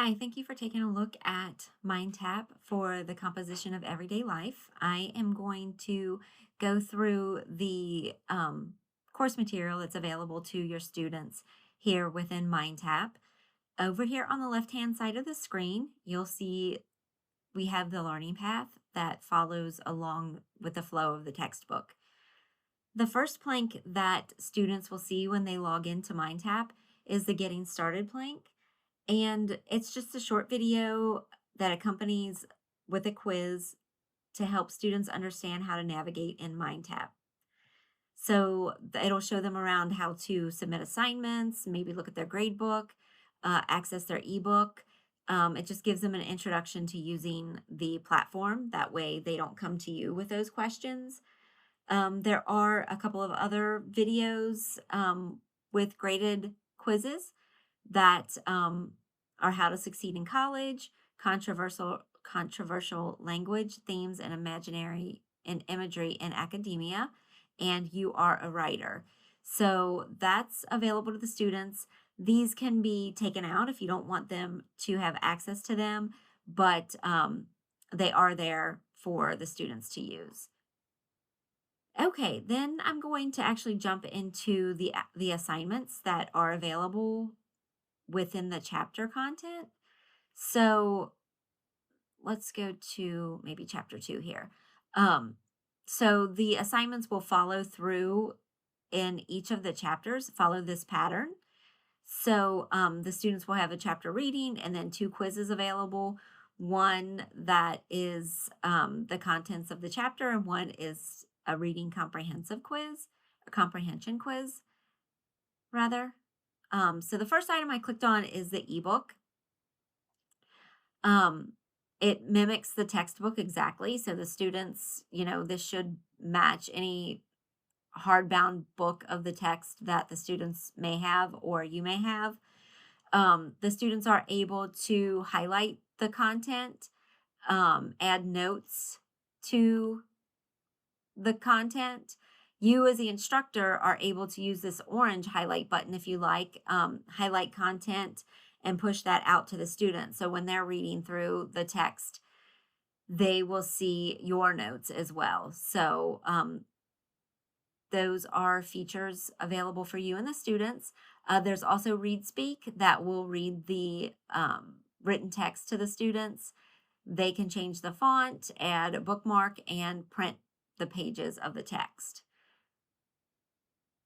Hi, thank you for taking a look at MindTap for the composition of everyday life. I am going to go through the course material that's available to your students here within MindTap. Over here on the left-hand side of the screen, you'll see we have the learning path that follows along with the flow of the textbook. The first plank that students will see when they log into MindTap is the Getting Started plank. And it's just a short video that accompanies with a quiz to help students understand how to navigate in MindTap. So it'll show them around how to submit assignments, maybe look at their grade book, access their ebook. It just gives them an introduction to using the platform. That way they don't come to you with those questions. There are a couple of other videos with graded quizzes that are how to succeed in college, controversial language, themes, and imaginary and imagery in academia, and you are a writer. So that's available to the students. These can be taken out if you don't want them to have access to them, but they are there for the students to use. Okay, then I'm going to actually jump into the assignments that are available within the chapter content. So let's go to maybe chapter 2 here. So the assignments will follow through in each of the chapters, follow this pattern. So the students will have a chapter reading and then 2 quizzes available. One that is the contents of the chapter, and one is a reading comprehensive quiz, a comprehension quiz, rather. So the first item I clicked on is the ebook. It mimics the textbook exactly. So the students, this should match any hardbound book of the text that the students may have or you may have. The students are able to highlight the content, add notes to the content. You as the instructor are able to use this orange highlight button if you like, highlight content and push that out to the students. So when they're reading through the text, they will see your notes as well. So those are features available for you and the students. There's also Read Speak that will read the written text to the students. They can change the font, add a bookmark, and print the pages of the text.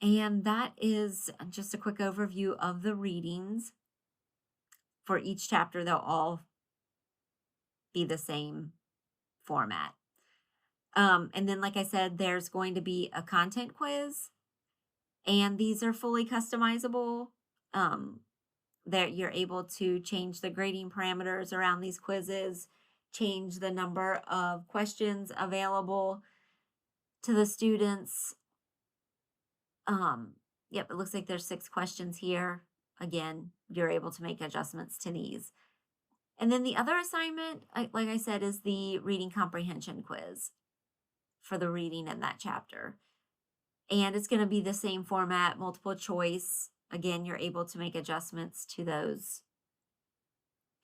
And that is just a quick overview of the readings. For each chapter, they'll all be the same format. And then, like I said, there's going to be a content quiz, and these are fully customizable. That you're able to change the grading parameters around these quizzes, change the number of questions available to the students. Yep, it looks like there's 6 questions here. Again, you're able to make adjustments to these. And then the other assignment, like I said, is the reading comprehension quiz for the reading in that chapter. And it's going to be the same format, multiple choice. Again, you're able to make adjustments to those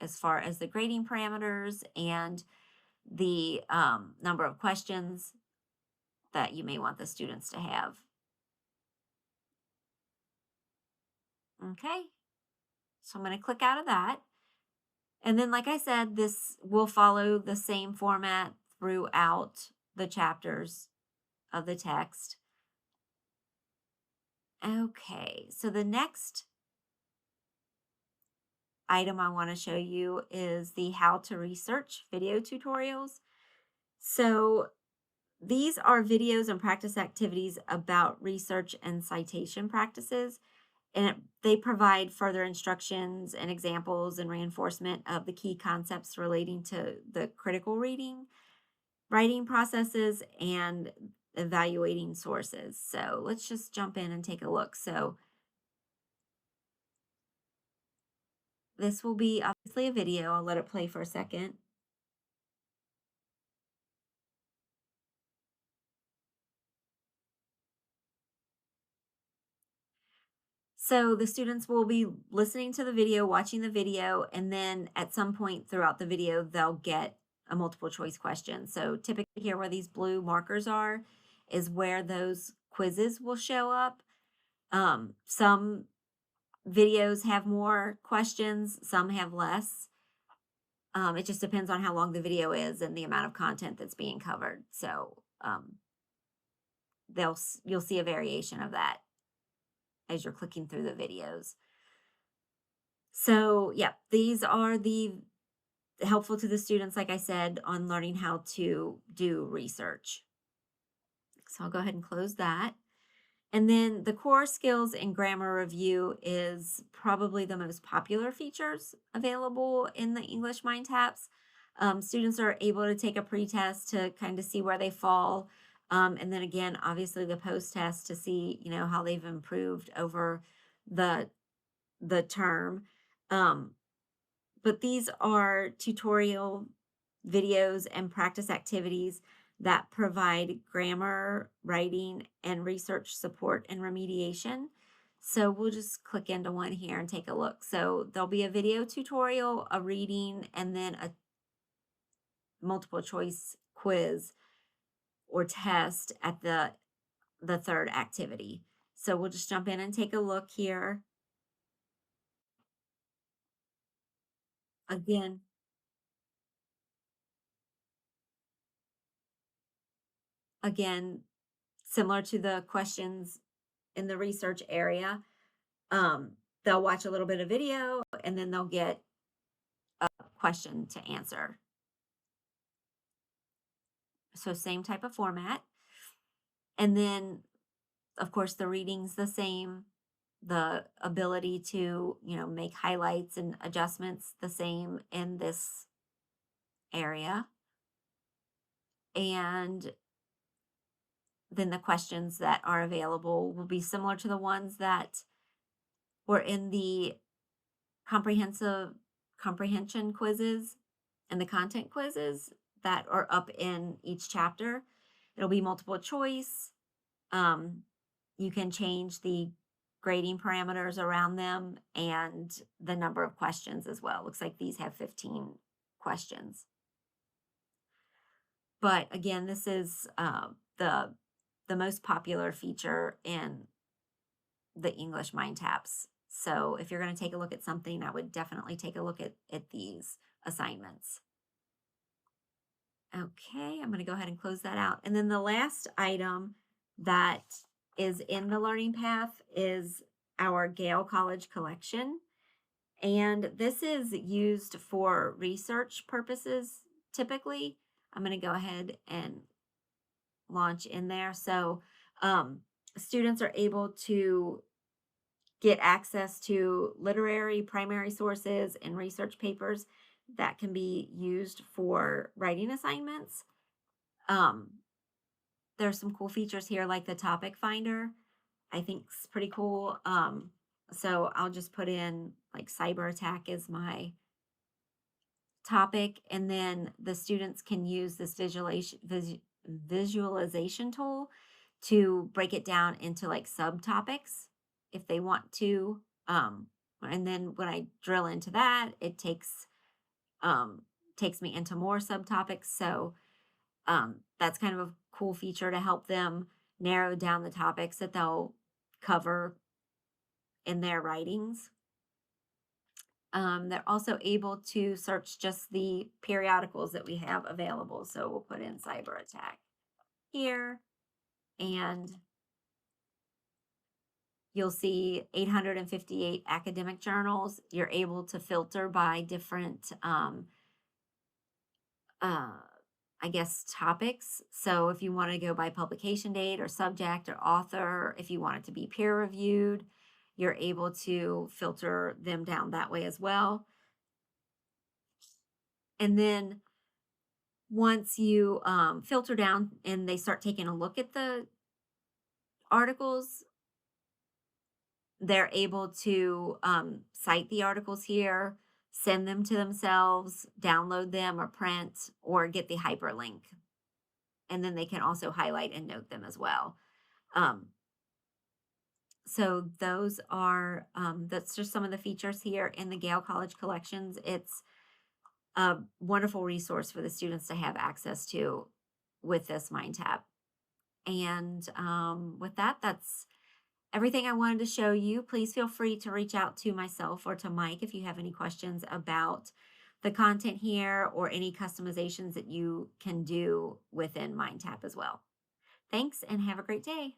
as far as the grading parameters and the number of questions that you may want the students to have. Okay, so I'm going to click out of that. And then, like I said, this will follow the same format throughout the chapters of the text. Okay, so the next item I want to show you is the How to Research video tutorials. So these are videos and practice activities about research and citation practices. And they provide further instructions and examples and reinforcement of the key concepts relating to the critical reading, writing processes, and evaluating sources. So let's just jump in and take a look. So this will be obviously a video. I'll let it play for a second. So the students will be listening to the video, watching the video, and then at some point throughout the video, they'll get a multiple choice question. So typically here where these blue markers are is where those quizzes will show up. Some videos have more questions, some have less. It just depends on how long the video is and the amount of content that's being covered. So you'll see a variation of that as you're clicking through the videos. So yeah, these are the helpful to the students, like I said, on learning how to do research. So I'll go ahead and close that. And then the core skills and grammar review is probably the most popular features available in the English Mind Taps. Students are able to take a pre-test to kind of see where they fall. And then again, obviously the post-test to see, how they've improved over the term. But these are tutorial videos and practice activities that provide grammar, writing, and research support and remediation. So we'll just click into one here and take a look. So there'll be a video tutorial, a reading, and then a multiple choice quiz or test at the third activity. So we'll just jump in and take a look here. Again, again, similar to the questions in the research area, they'll watch a little bit of video and then they'll get a question to answer. So same type of format. And then, of course, the reading's the same. The ability to, make highlights and adjustments the same in this area. And then the questions that are available will be similar to the ones that were in the comprehension quizzes and the content quizzes that are up in each chapter. It'll be multiple choice. You can change the grading parameters around them and the number of questions as well. Looks like these have 15 questions. But again, this is the most popular feature in the English Mind Taps. So if you're going to take a look at something, I would definitely take a look at these assignments. Okay, I'm going to go ahead and close that out. And then the last item that is in the learning path is our Gale College collection. And this is used for research purposes typically. I'm going to go ahead and launch in there. So students are able to get access to literary primary sources and research papers that can be used for writing assignments. There's some cool features here like the topic finder. I think it's pretty cool. So I'll just put in like cyber attack as my topic, and then the students can use this visualization tool to break it down into like subtopics if they want to. And then when I drill into that, it takes me into more subtopics. So that's kind of a cool feature to help them narrow down the topics that they'll cover in their writings. They're also able to search just the periodicals that we have available. So we'll put in cyber attack here, and you'll see 858 academic journals. You're able to filter by different, topics. So if you want to go by publication date or subject or author, if you want it to be peer reviewed, you're able to filter them down that way as well. And then once you filter down and they start taking a look at the articles, they're able to cite the articles here, send them to themselves, download them or print, or get the hyperlink. And then they can also highlight and note them as well. So those are that's just some of the features here in the Gale College collections. It's a wonderful resource for the students to have access to with this Mind Tap. And with that, that's everything I wanted to show you. Please feel free to reach out to myself or to Mike if you have any questions about the content here or any customizations that you can do within Mind Tap as well. Thanks and have a great day.